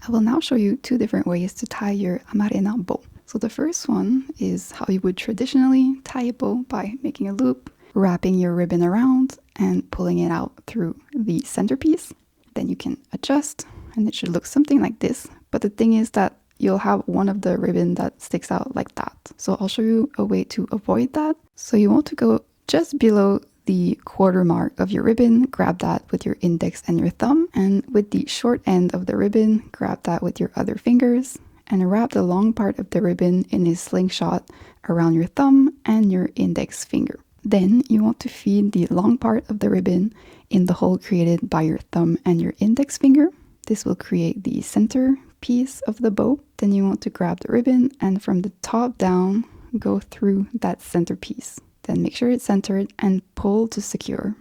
I will now show you two different ways to tie your Amarena bow. So the first one is how you would traditionally tie a bow by making a loop, wrapping your ribbon around and pulling it out through the centerpiece. Then you can adjust and it should look something like this. But the thing is that you'll have one of the ribbon that sticks out like that. So I'll show you a way to avoid that. So you want to go just below the quarter mark of your ribbon, grab that with your index and your thumb, and with the short end of the ribbon, grab that with your other fingers and wrap the long part of the ribbon in a slingshot around your thumb and your index finger. Then you want to feed the long part of the ribbon in the hole created by your thumb and your index finger. This will create the center piece of the bow. Then you want to grab the ribbon and from the top down, go through that center piece. Then make sure it's centered and pull to secure.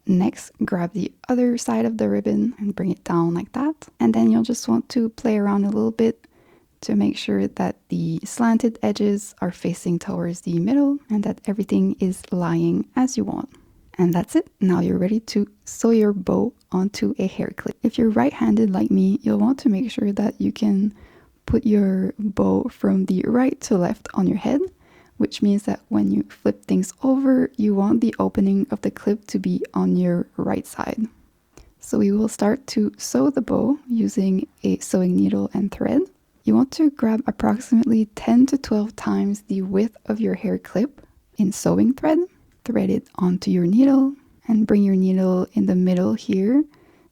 Next, grab the other side of the ribbon and bring it down like that. And then you'll just want to play around a little bit to make sure that the slanted edges are facing towards the middle and that everything is lying as you want. And that's it. Now you're ready to sew your bow onto a hair clip. If you're right-handed like me, you'll want to make sure that you can put your bow from the right to left on your head, which means that when you flip things over, you want the opening of the clip to be on your right side. So we will start to sew the bow using a sewing needle and thread. You want to grab approximately 10 to 12 times the width of your hair clip in sewing thread. Thread it onto your needle and bring your needle in the middle here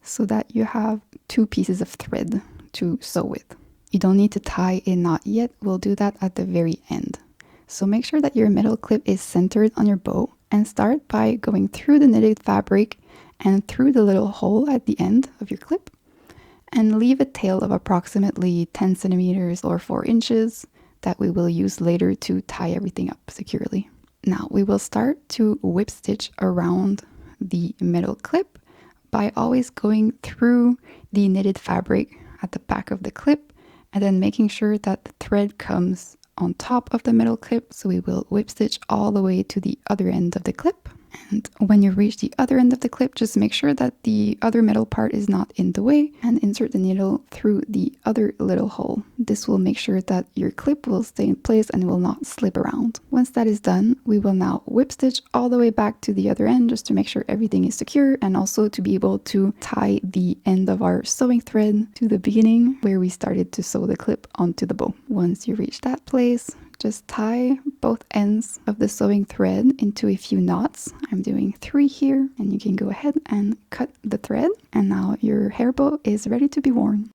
so that you have two pieces of thread to sew with. You don't need to tie a knot yet. We'll do that at the very end. So make sure that your middle clip is centered on your bow and start by going through the knitted fabric and through the little hole at the end of your clip and leave a tail of approximately 10 centimeters or 4 inches that we will use later to tie everything up securely. Now we will start to whip stitch around the middle clip by always going through the knitted fabric at the back of the clip and then making sure that the thread comes on top of the middle clip. So we will whip stitch all the way to the other end of the clip. And when you reach the other end of the clip, just make sure that the other middle part is not in the way and insert the needle through the other little hole. This will make sure that your clip will stay in place and will not slip around. Once that is done, we will now whip stitch all the way back to the other end just to make sure everything is secure and also to be able to tie the end of our sewing thread to the beginning where we started to sew the clip onto the bow. Once you reach that place, just tie both ends of the sewing thread into a few knots. I'm doing 3 here and you can go ahead and cut the thread. And now your hair bow is ready to be worn.